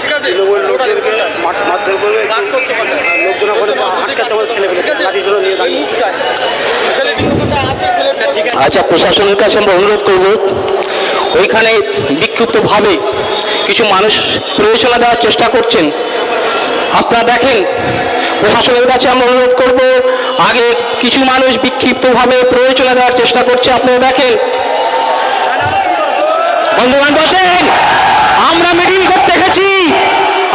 তৃণমূল লোকদেরকে মারধর করবে, লোকজন আটকাচ্ছে আমাদের ছেলেমেয়ে লাঠিগুলো নিয়ে দাঁড়িয়ে। আচ্ছা, প্রশাসনের কাছে আমরা অনুরোধ করব, ওইখানে বিক্ষিপ্তভাবে কিছু মানুষ প্ররোচনা দেওয়ার চেষ্টা করছেন। আপনারা দেখেন, প্রশাসনের কাছে আমরা অনুরোধ করব, আগে কিছু মানুষ বিক্ষিপ্তভাবে প্ররোচনা দেওয়ার চেষ্টা করছে। আপনারা দেখেন, বন্ধুগণ বসেন, আমরা মিটিং করতে গেছি,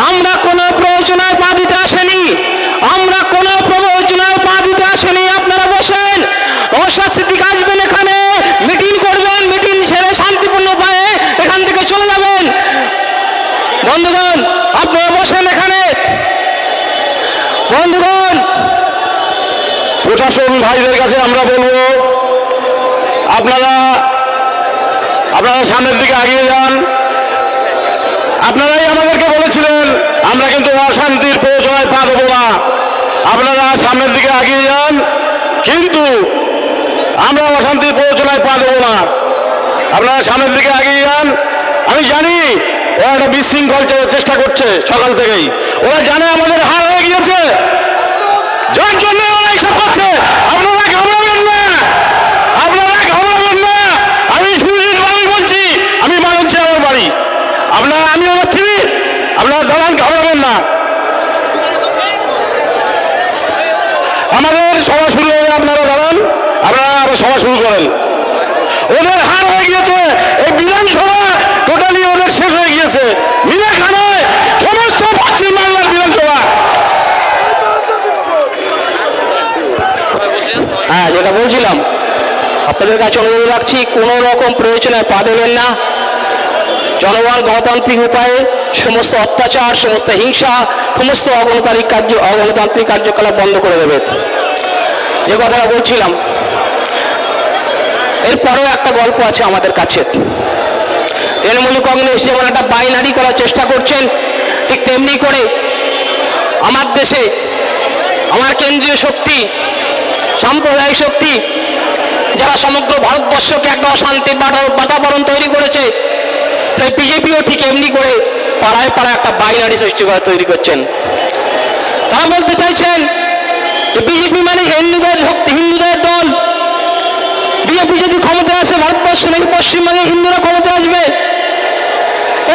আমরা কোনো প্ররোচনায় পা দিতে আসেনি, আমরা কোনো প্ররোচনায় পা দিতে আসেনি। আপনারা বসেন, নওশাদ সিদ্দিক আসবেন, এখানে মিটিং করবেন, মিটিং ছেড়ে শান্তিপূর্ণ উপায়ে এখান থেকে চলে যাবেন। বন্ধুগণ আপনারা বসেন এখানে। বন্ধুগণ, প্রশাসন ভাইদের কাছে আমরা বলবো, আপনারা সামনের দিকে এগিয়ে যান। আপনারাই আমাদেরকে বলেছিলেন আমরা কিন্তু অশান্তির প্রয়োজনে পা দেবো না। আপনারা সামনের দিকে এগিয়ে যান, কিন্তু আমরা অশান্তির প্রয়োজনে পা দেবো না। আপনারা সামনের দিকে এগিয়ে যান। আমি জানি ওরা একটা বিশৃঙ্খল চেষ্টা করছে সকাল থেকেই, ওরা জানে আমাদের হার হয়ে গিয়েছে, যার জন্য ওরা এইসব করছে। আপনারা ঘাবড়াবেন না, আপনারা ঘাবড়াবেন না। আমি সুনীল বাড়ি বলছি, আমি মানছি আমার বাড়ি, আপনারা আমিও বলছি, আপনারা দাঁড়ান, ঘাবড়াবেন না। আমাদের সভা শুরু হবে, আপনারা দাঁড়ান, আপনারা আবার সভা শুরু করেন। ওদের হার হয়ে গিয়েছে, এই বিধানসভা টোটালি ওদের শেষ হয়ে গিয়েছে। মিনাখানায় সমস্ত পশ্চিম বাংলার বিধানসভা। হ্যাঁ, যেটা বলছিলাম, আপনাদের কাছে অনুরোধ রাখছি, কোনো রকম প্রয়োজনে পা দেবেন না। জনগণ গণতান্ত্রিক উপায়ে সমস্ত অত্যাচার, সমস্ত হিংসা, সমস্ত অগণতান্ত্রিক কার্যকলাপ বন্ধ করে দেবে। যে কথাটা বলছিলাম, এরপরেও একটা গল্প আছে আমাদের কাছে। তৃণমূল কংগ্রেস যেমন একটা বাইনারি করার চেষ্টা করছেন, ঠিক তেমনি করে আমার দেশে আমার কেন্দ্রীয় শক্তি, সাম্প্রদায়িক শক্তি, যারা সমগ্র ভারতবর্ষকে একটা অশান্তির বাতাবরণ তৈরি করেছে, তাই বিজেপিও ঠিক এমনি করে পাড়ায় পাড়ায় একটা বাইনারি সৃষ্টি করে তৈরি করছেন। তারা বলতে চাইছেন যে বিজেপি মানে হিন্দুদের দল, বিজেপি যদি ক্ষমতায় আসে ভারতবর্ষে নাকি পশ্চিমবঙ্গে হিন্দুরা ক্ষমতা আসবে।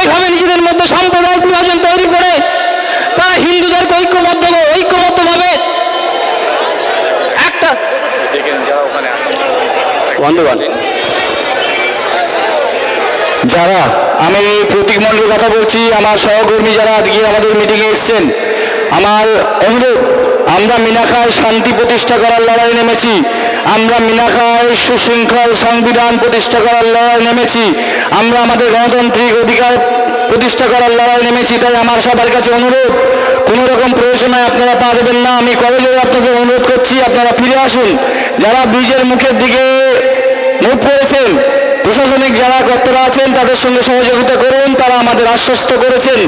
এইভাবে নিজেদের মধ্যে সাম্প্রদায়িক বিভাজন তৈরি করে তারা হিন্দুদেরকে ঐক্যবদ্ধভাবে একটা বন্ধুগণ, যারা, আমি প্রতীক মণ্ডলের কথা বলছি, আমার সহকর্মী যারা আজকে আমাদের মিটিংয়ে এসছেন, আমার অনুরোধ, আমরা মিনাখায় শান্তি প্রতিষ্ঠা করার লড়াই নেমেছি, আমরা মিনাখায় সুশৃঙ্খল সংবিধান প্রতিষ্ঠা করার লড়াই নেমেছি, আমরা আমাদের গণতান্ত্রিক অধিকার প্রতিষ্ঠা করার লড়াই নেমেছি। তাই আমার সবার কাছে অনুরোধ, কোনো রকম প্রয়োজনায় আপনারা পা দেবেন না। আমি কলেজেও আপনাদের অনুরোধ করছি, আপনারা ফিরে আসুন। যারা ব্রিজের মুখের দিকে মুখ করেছেন, প্রশাসনিক যারা কর্তারা আছেন তাদের সঙ্গে সহযোগিতা করুন। তারা আমাদের আশ্বস্ত করেছেন,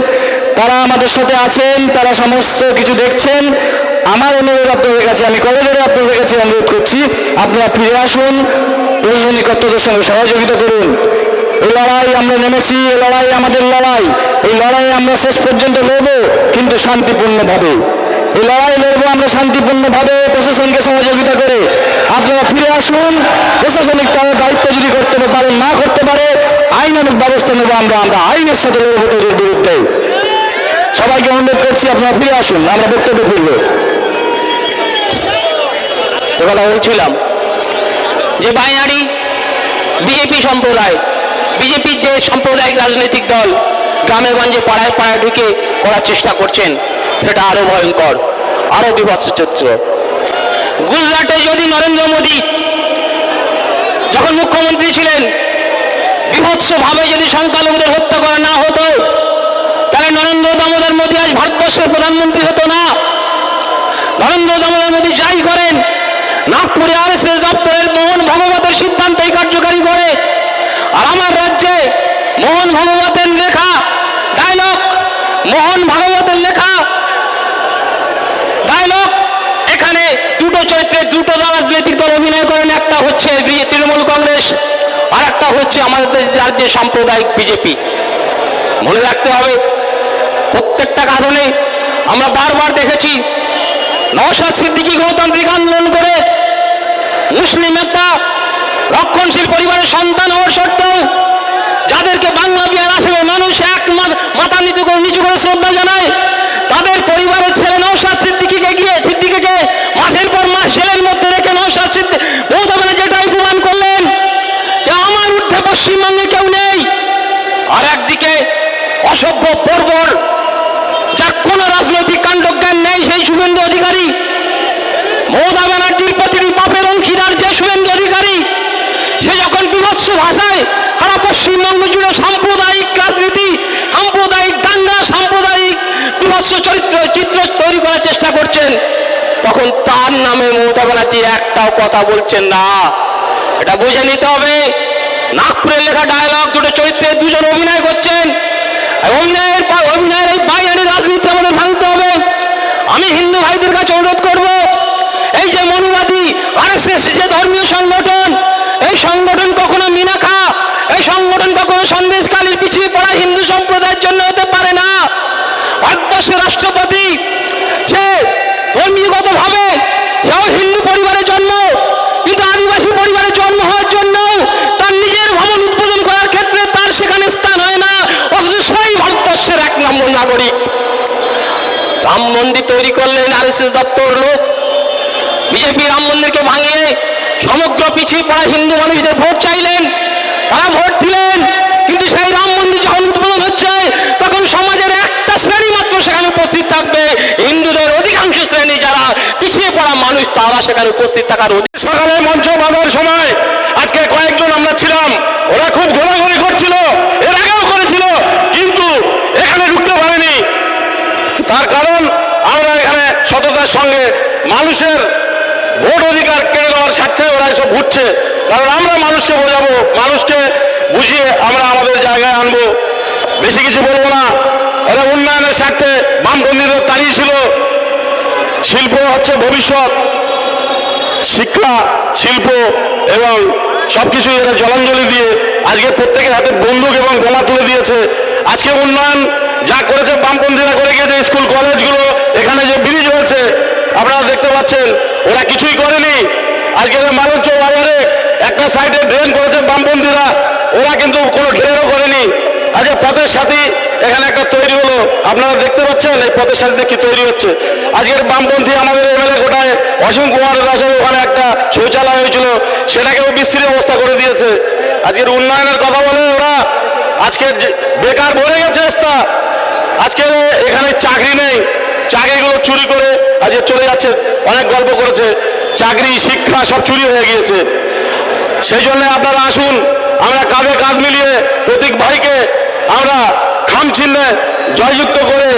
তারা আমাদের সাথে আছেন, তারা সমস্ত কিছু দেখছেন। আমার অনুরোধ আপনাদের কাছে, আমি কলেজের আপনাদের কাছে অনুরোধ করছি, আপনারা ফিরে আসুন, প্রশাসনিক কর্তাদের সঙ্গে সহযোগিতা করুন। এই লড়াই আমরা নেমেছি, এই লড়াই আমাদের লড়াই, এই লড়াই আমরা শেষ পর্যন্ত লড়ব, কিন্তু শান্তিপূর্ণভাবে। এই লড়াই লড়বো আমরা শান্তিপূর্ণভাবে, প্রশাসনকে সহযোগিতা করে। আপনারা ফিরে আসুন। প্রশাসনিক তাদের দায়িত্ব যদি করতে পারেন, না করতে পারে, আইনানুগ ব্যবস্থা নেবো আমরা আইনের সাথে লড়বো তাদের বিরুদ্ধে। সবাইকে অনুরোধ করছি, আপনারা ফিরে আসুন, আমরা বক্তব্য ফিরব। কথা বলছিলাম যে বাইনারি বিজেপি সম্প্রদায়, বিজেপির যে সাম্প্রদায়িক রাজনৈতিক দল গ্রামে গঞ্জে পাড়ায় পাড়ায় ঢুকে করার চেষ্টা করছেন, সেটা আরো ভয়ঙ্কর, আরো বিভৎস চিত্র। গুজরাটে যদি নরেন্দ্র মোদী যখন মুখ্যমন্ত্রী ছিলেন, বিভৎসভাবে যদি সংখ্যালঘুদের হত্যা করা না হতো, তাহলে নরেন্দ্র দামোদর মোদী আজ ভারতবর্ষের প্রধানমন্ত্রী হতো না। নরেন্দ্র দামোদর মোদী যাই করেন, নাগপুরে আরএসএস দপ্তরের মোহন ভাগবতের সিদ্ধান্তই কার্যকারী করে। আর আমার রাজ্যে মোহন ভাগবতের লেখা ডায়লগ, মোহন ভাগবতের লেখা ডায়লগ, এখানে দুটো চরিত্রে দুটো রাজনৈতিক দল অভিনয় করেন। একটা হচ্ছে তৃণমূল কংগ্রেস, আর একটা হচ্ছে আমাদের রাজ্যের সাম্প্রদায়িক বিজেপি। মনে রাখতে হবে, প্রত্যেকটা কারণে আমরা বারবার দেখেছি নওশাদ সিদ্দিকী গণতান্ত্রিক আন্দোলন করে মুসলিম একটা রক্ষণশীল পরিবারের সন্তান হওয়ার সত্ত্বেও যাদেরকে বাংলা বিহার আসামের মানুষ এক মাথা নিচু করে শ্রদ্ধা জানায়, তাদের পরিবারের ছেলে নওশাদ সিদ্দিকীকে মাসের পর মাস জেলের মধ্যে রেখে নওশাদ সিদ্দিকী মমতা ব্যানার্জি যেটাই প্রমাণ করলেন যে আমার ঊর্ধ্বে পশ্চিমবঙ্গে কেউ নেই। আর একদিকে অসভ্য বর্বর যার কোন রাজনৈতিক কাণ্ডজ্ঞান নেই সেই শুভেন্দু অধিকারী, মমতা ব্যানার্জির প্রতিটি বাপের অংশীদার যে শুভেন্দু অধিকারী, সে যখন বিভৎস ভাষায় সারা পশ্চিমবঙ্গ জুড়ে সাম্প্রদায়িক রাজনীতি, সাম্প্রদায়িক দাঙ্গা, সাম্প্রদায়িক বিভৎস চিত্র তৈরি করার চেষ্টা করছেন, তখন তার নামে মমতা ব্যানার্জি একটাও কথা বলছেন না। এটা বুঝে নিতে হবে। নাগপুরের লেখা ডায়লগ, দুটো চরিত্রে দুজন অভিনয় করছেন। অভিনয়ের এই বাইরে রাজনীতি আমাদের ভাঙতে হবে। আমি হিন্দু ভাইদের কাছে অনুরোধ করব, এই যে মনুবাদী আরএসএস যে ধর্মীয় সংগঠন, এই সংগঠন কখনো মিনাখা, এই সংগঠন কখনো সন্দেশকালীর পিছিয়ে পড়া হিন্দু সম্প্রদায়ের জন্য হতে পারে না। ভারতবর্ষের রাষ্ট্রপতি সে ধর্মীয়গতভাবে সেও হিন্দু পরিবারে জন্ম, কিন্তু আদিবাসী পরিবারে জন্ম হওয়ার জন্য তার নিজের ভবন উদ্বোধন করার ক্ষেত্রে তার সেখানে স্থান হয় না, অথচ সেই ভারতবর্ষের 1 নম্বর নাগরিক। রাম মন্দির তৈরি করলেন আরএসএস দপ্তর লোক, বিজেপি রাম মন্দিরকে ভাঙিয়ে সমগ্র পিছিয়ে পড়া হিন্দু মানুষদের ভোট চাইলেন, তারা ভোট দিলেন, কিন্তু সেই রাম মন্দির যখন উদ্বোধন হচ্ছে তখন সমাজের একটা শ্রেণী মাত্র সেখানে উপস্থিত থাকবে, হিন্দুদের অধিকাংশ শ্রেণী যারা পিছিয়ে পড়া মানুষ তারা সেখানে উপস্থিত থাকার অধিকার। সকালে মঞ্চ বাঁধার সময় আজকে কয়েকজন আমরা ছিলাম, ওরা খুব ঘোরাঘুরি করছিল, এর আগেও করেছিল, কিন্তু এখানে ঢুকতে পারেনি। তার কারণ আমরা এখানে সততার সঙ্গে মানুষের ভোট অধিকার কেড়ে নেওয়ার স্বার্থে ওরা এসব ঘুরছে। কারণ আমরা মানুষকে বোঝাবো, মানুষকে বুঝিয়ে আমরা আমাদের জায়গায় আনবো। বেশি কিছু বলবো না। এরা উন্নয়নের স্বার্থে বামপন্থীদের তাড়িয়েছিল। শিল্প হচ্ছে ভবিষ্যৎ, শিক্ষা, শিল্প এবং সবকিছু এরা জলাঞ্জলি দিয়ে আজকে প্রত্যেকের হাতে বন্দুক এবং বোমা তুলে দিয়েছে। আজকে উন্নয়ন যা করেছে বামপন্থীরা করে গিয়েছে, স্কুল কলেজগুলো, এখানে যে ব্রিজ হয়েছে আপনারা দেখতে পাচ্ছেন, ওরা কিছুই করেনি। আজকে মালঞ্চ বাজারে একটা সাইডে ড্রেন করেছে বামপন্থীরা, ওরা কিন্তু কোনো ড্রেনও করেনি। আজকে পথের সাথী এখানে একটা তৈরি হলো, আপনারা দেখতে পাচ্ছেন এই পথের সাথীতে কি তৈরি হচ্ছে। আজকের বামপন্থী আমাদের এমএলএ কোটায় অসীম কুমার দাসের ওখানে একটা শৌচালয় হয়েছিল, সেটাকেও বিস্তৃত অবস্থা করে দিয়েছে। আজকের উন্নয়নের কথা বলে ওরা, আজকে বেকার ভরে গেছে রাস্তা, আজকে এখানে চাকরি নেই, চাকরিগুলো চুরি করে আজকে চলে যাচ্ছে। অনেক গল্প করেছে, চাকরি, শিক্ষা সব চুরি হয়ে গিয়েছে। সেই জন্য আপনারা আসুন, আমরা কাঁধে কাঁধ মিলিয়ে প্রতীক ভাইকে আমরা খাম চিহ্নে জয়যুক্ত করে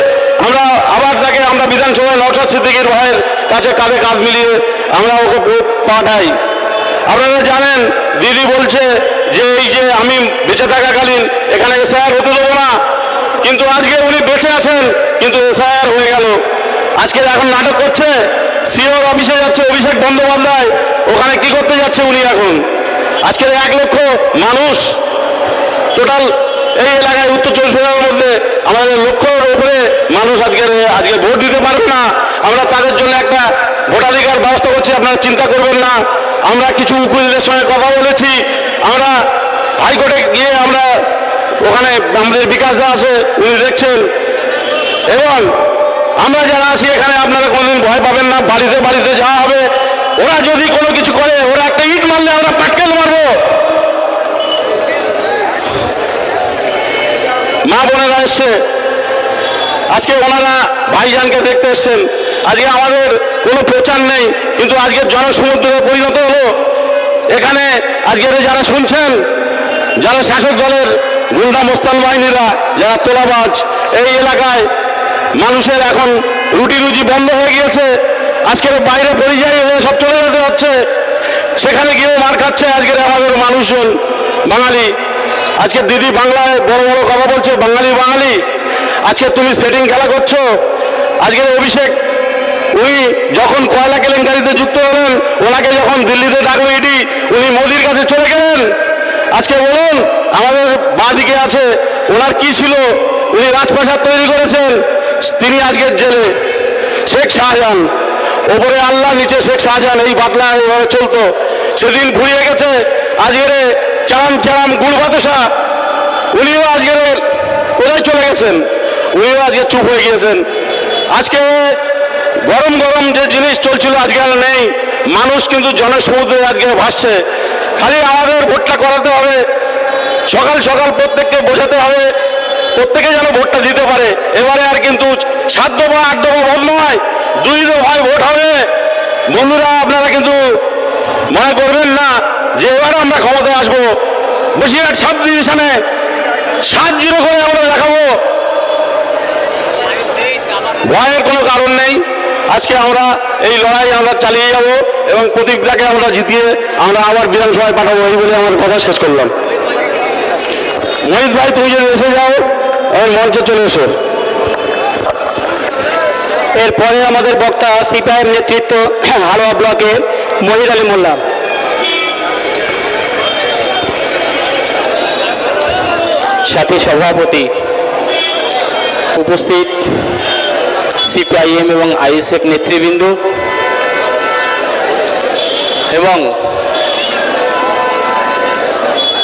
আমরা আবার তাকে আমরা বিধানসভায় নওশাদ সিদ্দিকীর ভাইয়ের কাছে কাঁধে কাঁধ মিলিয়ে আমরা ওকে ভোট পাঠাই। আপনারা জানেন দিদি বলছে যে এই যে আমি বেঁচে থাকাকালীন এখানে এসআইআর হতে দেবো না, কিন্তু আজকে উনি বেঁচে আছেন কিন্তু এসআইআর হয়ে গেল। আজকে এখন নাটক করছে, সিওর অফিসে যাচ্ছে অভিষেক বন্দ্যোপাধ্যায়, ওখানে কি করতে যাচ্ছে উনি এখন। আজকে 1 লক্ষ মানুষ টোটাল এই এলাকায় উত্তর 24 পরগনার মধ্যে আমাদের লক্ষের উপরে মানুষ আজকে ভোট দিতে পারবে না। আমরা তাদের জন্য একটা ভোটাধিকার ব্যবস্থা করছি, আপনারা চিন্তা করবেন না। আমরা কিছু উকিলদের সঙ্গে কথা বলেছি, আমরা হাইকোর্টে গিয়ে আমরা ওখানে আমাদের বিকাশ দা আছে, উনি দেখছেন। এবং আমরা যারা আছি এখানে আপনারা কোনোদিন ভয় পাবেন না, বাড়িতে বাড়িতে যাওয়া হবে। ওরা যদি কোনো কিছু করে, ওরা একটা ইট মারলে আমরা পাটকেল মারবো। মা বোনেরা এসছে, আজকে ওনারা ভাইজানকে দেখতে এসছেন। আজকে আমাদের কোনো প্রচার নেই, কিন্তু আজকের জনসমুদ্রে পরিণত হলো। এখানে আজকের যারা শুনছেন, যারা শাসক দলের গুন্ডা মোস্তান বাহিনীরা, যারা তোলাবাজ, এই এলাকায় মানুষের এখন রুটি রুজি বন্ধ হয়ে গিয়েছে। আজকের বাইরে পরিযায়ী হয়ে সব চলে যেতে হচ্ছে, সেখানে গিয়েও মার খাচ্ছে আজকের আমাদের মানুষজন বাঙালি। আজকে দিদি বাংলায় বড় বড় কথা বলছে, বাঙালি বাঙালি। আজকে তুমি সেটিং খেলা করছো। আজকে অভিষেক উনি যখন কয়লা কেলেঙ্কারিতে যুক্ত হলেন, ওনাকে যখন দিল্লিতে ডাকলো ইডি, উনি মোদির কাছে চলে গেলেন। আজকে বলুন, আমাদের বাঁ দিকে আছে ওনার কি ছিল, উনি রাজপ্রাসাদ তৈরি করেছেন, তিনি আজকের জেলে। শেখ শাহজাহান, ওপরে আল্লাহ, নিচে শেখ শাহজাহান, এই বাতলা এইভাবে চলতো। সেদিন ঘুরিয়ে গেছে। আজকের চারাম চারাম গুড় বাতাসা, উনিও আজকের কোথায় চলে গেছেন? উনিও আজকে চুপ হয়ে গিয়েছেন। আজকে গরম গরম যে জিনিস চলছিল আজকে আর নেই। মানুষ কিন্তু জনসমুদ্রে আজকে ভাসছে। খালি আমাদের ভোটটা করাতে হবে, সকাল সকাল প্রত্যেককে বোঝাতে হবে, প্রত্যেকে যেন ভোটটা দিতে পারে। এবারে আর কিন্তু 7 দফা 8 দফা ভোট নয়, 2 দফায় ভোট হবে। বন্ধুরা, আপনারা কিন্তু মনে করবেন না যে এবারে আমরা ক্ষমতায় আসবো, বসিরহাট সাব ডিভিশনে 7-0 করে আমরা দেখাবো। ভয়ের কোনো কারণ নেই। আজকে আমরা এই লড়াই আমরা চালিয়ে যাব এবং প্রদীপটাকে আমরা জিতিয়ে আমরা আবার বিধানসভায় পাঠাবো, এই বলে আমার কথা শেষ করলাম। মহিত ভাই, তুমি যদি এসে যাও, আমার মঞ্চে চলে এসো। এরপরে আমাদের বক্তা সিপিআইএম নেতৃত্ব হালুয়া ব্লকের মহিদ আলী মোল্লা। সাথে সভাপতি, উপস্থিত সিপিআইএম এবং আইএসএফ নেতৃবৃন্দ এবং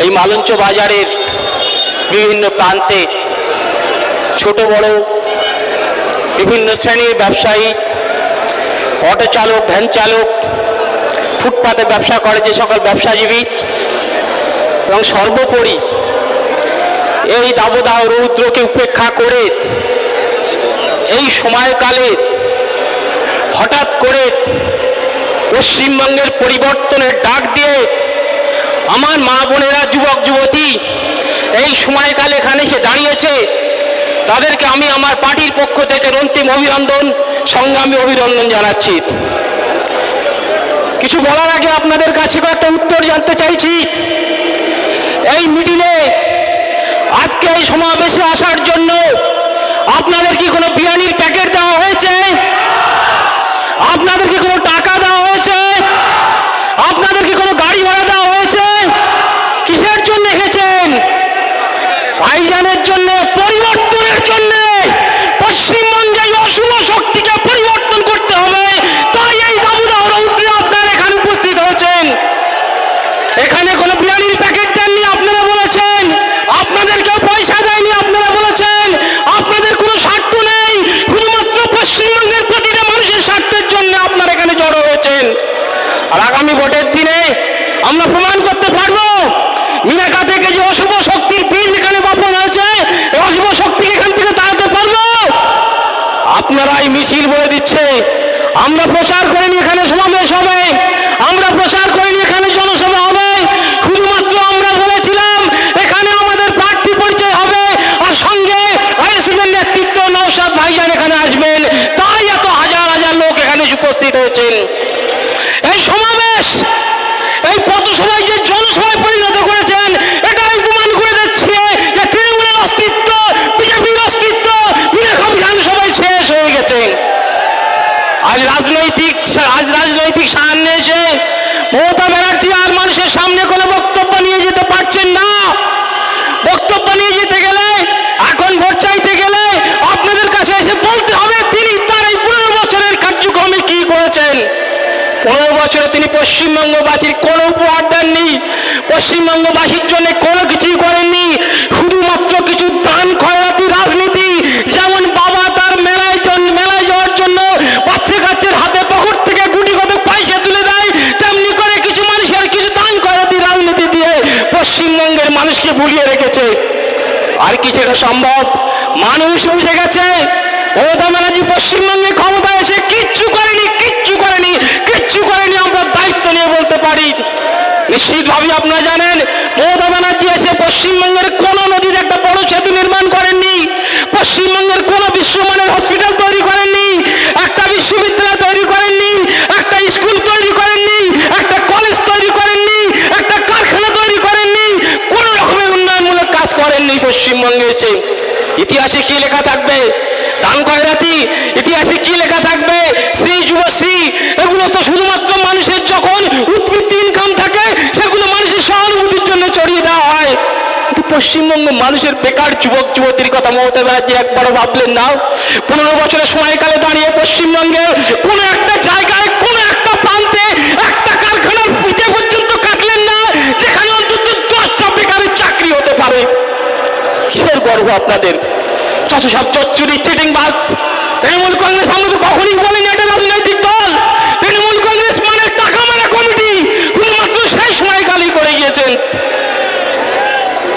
এই মালঞ্চ বাজারের বিভিন্ন প্রান্তে ছোট বড় বিভিন্ন শ্রেণীর ব্যবসায়ী, অটো চালক, ভ্যান চালক, ফুটপাতে ব্যবসা করে যে সকল ব্যবসাজীবী এবং সর্বোপরি এই দাবদাহ রৌদ্রকে উপেক্ষা করে এই সময়কালে হঠাৎ করে পশ্চিমবঙ্গের পরিবর্তনের ডাক দিয়ে আমার মা বোনেরা, যুবক যুবতী এই সময়কালে এখানে এসে দাঁড়িয়েছে, তাদেরকে আমি আমার পার্টির পক্ষ থেকে অন্তিম অভিনন্দন, সংগ্রামী অভিনন্দন জানাচ্ছি। কিছু বলার আগে আপনাদের কাছে কয়েকটা উত্তর জানতে চাইছি। এই মিটিংয়ে আজকে এই সমাবেশে আসার জন্য আপনাদের কি কোনো বিরিয়ানির প্যাকেট দেওয়া হয়েছে? আপনাদের কি কোনো টাকা দেওয়া হয়েছে? আপনাদের কি কোনো গাড়ি ভাড়া দেওয়া হয়েছে? কিসের জন্য এসেছেন? ভাইজানের জন্য, পরিবর্তনের জন্য। পশ্চিমবঙ্গে অশুভ শক্তিকে পরিবর্তন করতে হবে, তাই এই দাবদাহ রৌদ্রে আপনারা এখানে উপস্থিত হয়েছেন। এখানে কোনো বিরিয়ানির প্যাকেট দেননি, আপনারা বলেছেন। আপনাদেরকেও পয়সা দেয়নি, আপনারা বলেছেন। আপনাদের কোনো স্বার্থ নেই, শুধুমাত্র পশ্চিমবঙ্গের প্রতিটা মানুষের স্বার্থের জন্য আপনারা এখানে জড়ো হয়েছেন। আর আগামী ভোটের দিনে আমরা প্রমাণ করতে পারবো মিনাকা থেকে যে অশুভ শক্তির বীজ এখানে বপন হয়েছে, এই অশুভ শক্তিকে এখান থেকে তাড়াতে পারবো। আপনারা এই মিছিল বলে দিচ্ছে, আমরা প্রচার করিনি এখানে সমাবেশ হবে, আমরা প্রচার করিনি এখানে জনসভা হবে। শুধুমাত্র আমরা বলেছিলাম এখানে আমাদের প্রার্থী পরিচয় হবে, আর সঙ্গে আইএসএফের নেতৃত্ব নওশাদ ভাইজান এখানে আসবেন। তাই এত হাজার হাজার লোক এখানে উপস্থিত হয়েছেন। এই সমাবেশ, এই পথসভায় যে জনসভায় পরিণত করেছেন, এটাই প্রমাণ করে দিচ্ছে যে তৃণমূলের অস্তিত্ব, বিজেপির অস্তিত্ব বিধানসভা বিধানসভায় শেষ হয়ে গেছে। আজ রাজনৈতিক সামনে এসে মমতা ব্যানার্জি আর মানুষের সামনে কোনো বক্তব্য নিয়ে যেতে পারছেন না। বক্তব্য নিয়ে যেতে গেলে, এখন ভোট চাইতে গেলে আপনাদের কাছে এসে বলতে হবে তিনি তার এই 15 বছরের কার্যক্রমে কি করেছেন। 15 বছরে তিনি পশ্চিমবঙ্গবাসীর কোনো উপহার দেননি, পশ্চিমবঙ্গবাসীর জন্য কোনো কিছুই করেননি। শুধুমাত্র কিছু দান খয়রাতি রাজনীতি, যেমন বাবা তার মেলায় যাওয়ার জন্য বাচ্চা কাচ্চার হাতে পকেট থেকে গুটি কত পয়সা তুলে দেয়, তেমনি করে কিছু মানুষের কিছু দান খয়রাতি রাজনীতি দিয়ে পশ্চিমবঙ্গের মানুষকে ভুলিয়ে রেখেছে। আর কি সেটা সম্ভব? মানুষ বুঝে গেছে মমতা ব্যানার্জি পশ্চিমবঙ্গে ক্ষমতায় এসে কিচ্ছু করেনি, কিচ্ছু করেনি, কিচ্ছু করেনি। আমরা দায়িত্ব নিয়ে বলতে পারি। নিশ্চিতভাবে আপনারা জানেন, মমতা ব্যানার্জি এসে পশ্চিমবঙ্গের কোন নদীর একটা বড় সেতু নির্মাণ করেননি, পশ্চিমবঙ্গের কোন বিশ্বমানের হসপিটাল তৈরি করেননি, একটা বিশ্ববিদ্যালয় তৈরি করেননি, একটা স্কুল তৈরি করেননি, একটা কলেজ তৈরি করেননি, একটা কারখানা তৈরি করেননি, কোন রকমের উন্নয়নমূলক কাজ করেননি পশ্চিমবঙ্গে এসে। ইতিহাসে কি লেখা থাকবে? দান খয়রাতি ইতিহাসে কি লেখা থাকবে? শ্রী যুবশ্রী, এগুলো তো শুধুমাত্র মানুষের যখন উদ্বৃত্তি ইনকাম থাকে সেগুলো মানুষের সহানুভূতির জন্য ছড়িয়ে দেওয়া হয়। কিন্তু পশ্চিমবঙ্গ মানুষের বেকার যুবক যুবতীর কথা মমতা ব্যানার্জি একবারও ভাবলেন না? 15 বছরের সময়কালে দাঁড়িয়ে পশ্চিমবঙ্গে কোনো একটা জায়গায় কোনো একটা প্রান্তে একটা কারখানার পিঠে পর্যন্ত কাটলেন না যেখানে অন্তত 10টা বেকারের চাকরি হতে পারে। কিসের গর্ব আপনাদের? যত সব চচ্চুরি চিটিংবাজ। তৃণমূল কংগ্রেস আমরা তো কখনই বলিনি এটা রাজনৈতিক দল। তৃণমূল কংগ্রেস মানে টাকা মারা কমিটি, শুধুমাত্র সেই সময়কালই করে গিয়েছেন।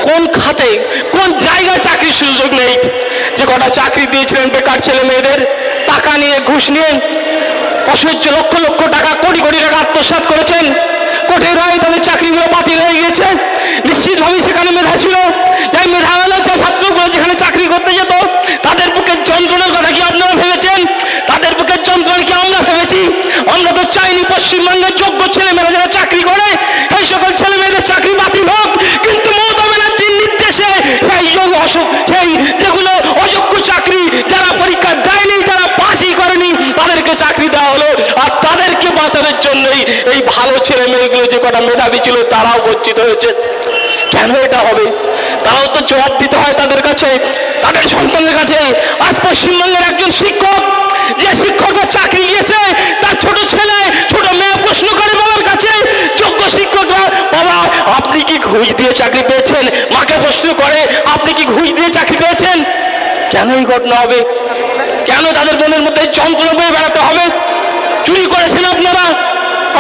কোন খাতে কোন জায়গায় চাকরির সুযোগ নেই? যে কটা চাকরি দিয়েছিলেন বেকার ছেলে মেয়েদের, টাকা নিয়ে ঘুষ নিয়ে অসহ্য লক্ষ লক্ষ টাকা কোটি কোটি টাকা আত্মসাৎ করেছেন। কোর্টের রায় তাদের চাকরিগুলো বাতিল হয়ে গিয়েছে। নিশ্চিতভাবেই সেখানে মেধা ছিল, যাই মেধা গেল যাই ছাত্রগুলো যেখানে চাকরি করতে যেত তাদের বুকের যন্ত্রণার কথা কি আপনারা ভেবেছেন? তাদের বুকের যন্ত্রণা কি আমরা ভেবেছি? আমরা তো চাইনি পশ্চিমবঙ্গের যোগ্য ছেলেমেয়েরা যারা চাকরি করে সেই সকল ছেলে মেয়েদের চাকরি বাতিল হোক, কিন্তু মমতা ব্যানার্জির নির্দেশে সেই যেগুলো অযোগ্য চাকরি, যারা পরীক্ষা দেয়নি, যারা পাসই করেনি তাদেরকে চাকরি দেওয়া হলো। আর তাদেরকে বাঁচানোর জন্যই এই ভালো ছেলে মেয়েগুলো যে কটা মেধাবী ছিল তারাও বঞ্চিত হয়েছে। কেন এটা হবে? তারাও তো জবাব দিতে হয় তাদের কাছে, তাদের সন্তানের কাছে। আজ পশ্চিমবঙ্গের একজন শিক্ষক, যে শিক্ষকের চাকরি গিয়েছে, তার ছোট ছেলে ছোট মেয়ে প্রশ্ন করে বাবার কাছে, যোগ্য শিক্ষকরা, বাবা আপনি কি ঘুষ দিয়ে চাকরি পেয়েছেন? মাকে প্রশ্ন করে আপনি কি ঘুষ দিয়ে চাকরি পেয়েছেন? কেন এই ঘটনা হবে? কেন তাদের মনের মধ্যে যন্ত্রণা বয়ে বেড়াতে হবে? চুরি করেছেন আপনারা,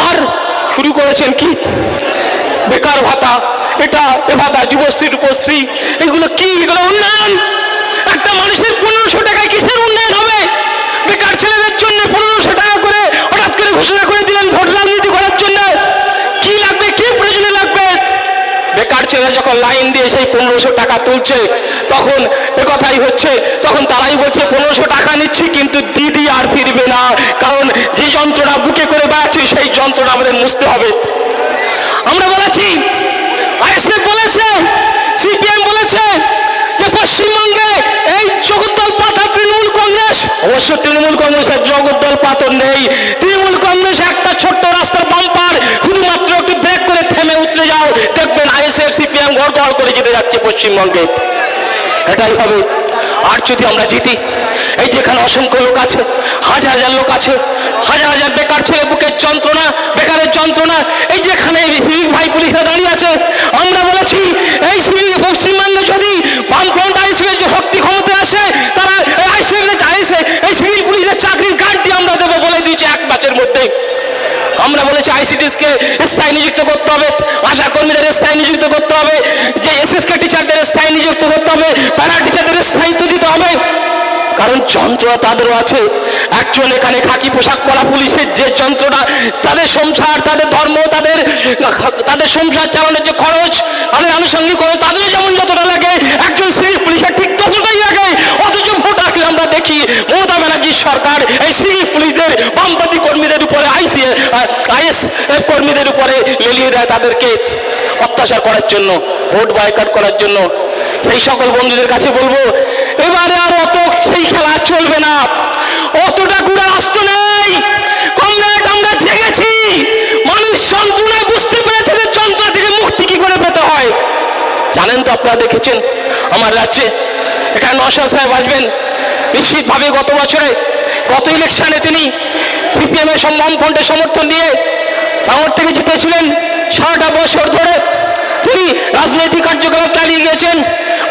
আর শুরু করেছেন কি বেকার ভাতা, এটা এ ভাতা, যুবশ্রী রূপশ্রী, এগুলো কি? এগুলো উন্নয়ন? একটা মানুষের 1500 টাকায় কিসের উন্নয়ন হবে? বেকার ছেলেদের জন্য 1500 টাকা করে হঠাৎ করে ঘোষণা করে দিলেন ভোট রাজনীতি করার জন্য। কি লাগবে, কি প্রয়োজনে লাগবে? বেকার ছেলে যখন লাইন দিয়ে সেই 1500 টাকা তুলছে তখন একথাই হচ্ছে, তখন তারাই বলছে 1500 টাকা নিচ্ছি কিন্তু দিদি আর ফিরবে না, কারণ যে যন্ত্রণা বুকে করে বেড়াচ্ছি সেই যন্ত্রণা আমাদের মুছতে হবে। আমরা বলেছি, আইএসএফ বলেছে, সিপিএম বলেছে যে পশ্চিমবঙ্গে এই জগদ্দল পাথর তৃণমূল কংগ্রেস, অবশ্য তৃণমূল কংগ্রেসের জগদ্দল পাথর নেই। তৃণমূল কংগ্রেস একটা ছোট্ট রাস্তার বাম্পার, শুধুমাত্র একটু ব্রেক করে থেমে উতরে যাও, দেখবেন আইএসএফ সিপিএম ঘর ঘর করে জিতে যাচ্ছে পশ্চিমবঙ্গে। এটাই হবে। আর যদি আমরা জিতি, এই যেখানে অসংখ্য লোক আছে, হাজার হাজার লোক আছে, হাজার হাজার বেকার ছেলে বুকের যন্ত্রণা, বেকারের যন্ত্রণা, এই যেখানে সিভিক ভাই পুলিশরা দাঁড়িয়ে আছে, আমরা বলেছি এই সিভিক পশ্চিমবঙ্গে যদি বামফ্রন্ট আইএসএফের যে শক্তি ক্ষমতা আসে, তারা এই সিভিল পুলিশের চাকরির গ্যারান্টি আমরা দেবো বলে দিয়েছি 1 মাসের মধ্যে। আমরা বলেছি আইসিডিএসকে স্থায়ী নিযুক্ত করতে হবে, আশা কর্মীদের স্থায়ী নিযুক্ত করতে হবে, যে এসএসকে টিচারদের স্থায়ী নিযুক্ত করতে হবে, প্যারা টিচারদের স্থায়িত্ব দিতে হবে। কারণ যন্ত্রণা তাদেরও আছে। একজন এখানে খাকি পোশাক পরা পুলিশের যে যন্ত্রণা, তাদের সংসার, তাদের ধর্ম, তাদের সংসার চালানোর যে খরচ, তাদের আনুষঙ্গিক খরচ, তাদেরও যেমন যতটা লাগে একজন সিভিক পুলিশের ঠিক ততটাই লাগে। অথচ ভোট আসলে আমরা দেখি মমতা ব্যানার্জির সরকার এই সিভিক পুলিশদের, বামপন্থী কর্মীদের উপরে, আইএসএফ কর্মীদের উপরে লেলিয়ে দেয় তাদেরকে অত্যাচার করার জন্য, ভোট বয়কট করার জন্য। সেই সকল বন্ধুদের কাছে বলবো, এবারে আর অত সেই খেলা চলবে না, অতটা গুড়া আসত নেই। কমরেড, আমরা জেগেছি, মানুষ যন্ত্রণায় বুঝতে পেরেছে যে যন্ত্রণা থেকে মুক্তি কি করে পেতে হয়। জানেন তো, আপনারা দেখেছেন আমার রাজ্যে এখানে নওশাদ সাহেব আসবেন, নিশ্চিতভাবে গত ইলেকশনে তিনি সিপিএম এর বামফ্রন্টের সমর্থন দিয়ে ভাঙড় থেকে জিতেছিলেন। 6টা বছর ধরে তিনি রাজনৈতিক কার্যকলাপ চালিয়ে গিয়েছেন,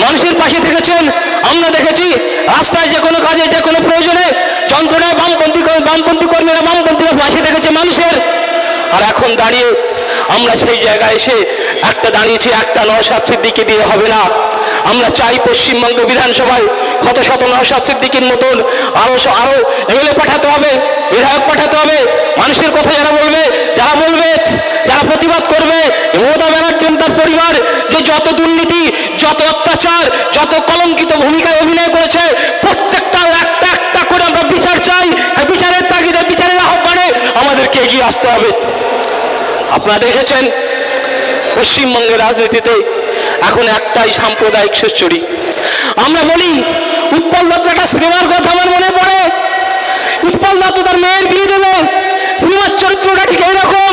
মানুষের পাশে থেকেছেন। আমরা দেখেছি রাস্তায় যে কোনো কাজে, যে কোনো প্রয়োজনে যন্ত্রণায় বামপন্থী কর্মীরা, বামপন্থীরা পাশে থেকেছে মানুষের। আর এখন দাঁড়িয়ে আমরা সেই জায়গায় এসে দাঁড়িয়েছি, একটা নওশাদ সিদ্দিকী দিয়ে হবে না। আমরা চাই পশ্চিমবঙ্গ বিধানসভায় শত নওশাদ সিদ্দিকীর মতন আরো এমএলএ পাঠাতে হবে, বিধায়ক পাঠাতে হবে। মানুষের কথা যারা বলবে, যারা প্রতিবাদ করবে, মমতা ব্যানার্জি তার পরিবার যে যত দুর্নীতি, যত অত্যাচার, যত কলঙ্কিত ভূমিকায় অভিনয় করেছে, প্রত্যেকটা একটা করে আমরা বিচার চাই। বিচারের তাগিদে, বিচারের আহ্বানে আমাদেরকে এগিয়ে আসতে হবে। আপনারা দেখেছেন পশ্চিমবঙ্গের রাজনীতিতে এখন একটাই সাম্প্রদায়িক সুচরি। আমরা বলি, উৎপল দত্ত একটা সিনেমার কথা আমার মনে পড়ে। উৎপল দত্ত তার মেয়ের বিয়ে দেবে, সিনেমার চরিত্রটা ঠিক এইরকম।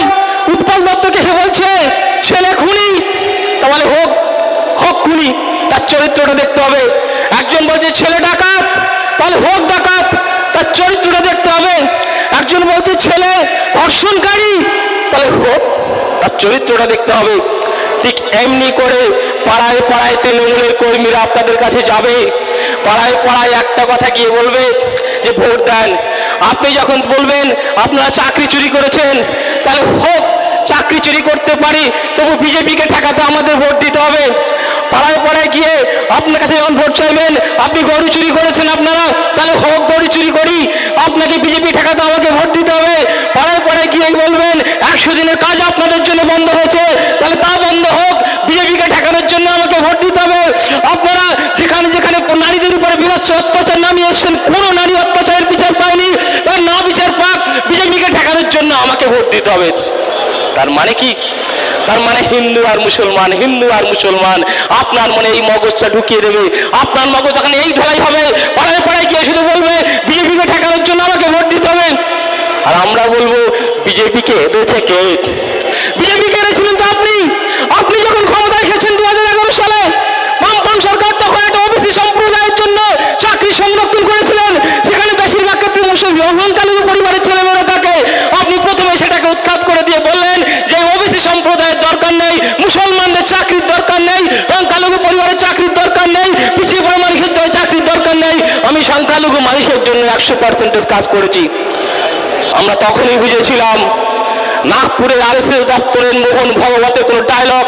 উৎপল দত্তকে সে বলছে ছেলে খুনি, তাহলে হোক, হোক খুনি, তার চরিত্রটা দেখতে হবে। একজন বলছে ছেলে ডাকাত, তাহলে হোক ডাকাত, তার চরিত্রটা দেখতে হবে। একজন বলছে ছেলে ধর্ষণকারী, তাহলে হোক, তার চরিত্রটা দেখতে হবে। ঠিক এমনি করে পাড়ায় পাড়ায় তৃণমূলের কর্মীরা আপনাদের কাছে যাবে, পাড়ায় পাড়ায় একটা কথা গিয়ে বলবে যে ভোট দেন। আপনি যখন বলবেন আপনারা চাকরি চুরি করেছেন, তাহলে হোক, চাকরি চুরি করতে পারি, তবু বিজেপিকে ঠেকাতে আমাদের ভোট দিতে হবে। পাড়ায় পাড়ায় গিয়ে আপনার কাছে যখন ভোট চাইবেন, আপনি গরু চুরি করেছেন আপনারা, তাহলে হোক গরু চুরি করি, আপনাকে বিজেপি ঠেকাতে আমাকে ভোট দিতে হবে। পাড়ায় পাড়ায় গিয়ে বলবেন 100 দিনের কাজ আপনাদের জন্য বন্ধ হয়েছে, তাহলে তা বন্ধ হোক, বিজেপিকে ঠেকানোর জন্য আমাকে ভোট দিতে হবে। আপনারা যেখানে যেখানে নারীদের উপরে বিভৎস অত্যাচার নামিয়ে এসছেন, কোনো নারী অত্যাচারের বিচার পায়নি, তার না বিচার পাক, বিজেপিকে ঠেকানোর জন্য আমাকে ভোট দিতে হবে। তার মানে কি? তার মানে হিন্দু আর মুসলমান, হিন্দু আর মুসলমান। আপনার মনে এই মগজটা ঢুকিয়ে দেবে, আপনার মগজ যখন এই ধরাই হবে, পাড়ায় পাড়ায় গিয়ে শুধু বলবে বিজেপিকে ঠেকানোর জন্য আমাকে ভোট দিতে হবে। আর আমরা বলবো বিজেপিকে এনেছে কে? বিজেপিকে এনেছিলেন তো আপনি। আপনি যখন ক্ষমতায় এসেছেন 2011 সালে, বামপন্থী সরকার তখন একটা ওবিসি সম্প্রদায়ের জন্য চাকরি সংরক্ষণ করেছিলেন, সেখানে বেশিরভাগ ক্ষেত্রে সংখ্যালঘু পরিবারের ছেলেমেয়েরা থাকে। আপনি প্রথমে সেটাকে উৎখাত করে দিয়ে বললেন যে ওবিসি সম্প্রদায়ের দরকার নেই, মুসলমানদের চাকরির দরকার নেই, সংখ্যালঘু পরিবারের চাকরির দরকার নেই, পিছিয়ে পড়া মানুষের চাকরির দরকার নেই। আমি সংখ্যালঘু মানুষের জন্য 100% কাজ করেছি। আমরা তখনই বুঝেছিলাম নাগপুরের RSS দপ্তরের মোহন ভগবতের কোনো ডায়লগ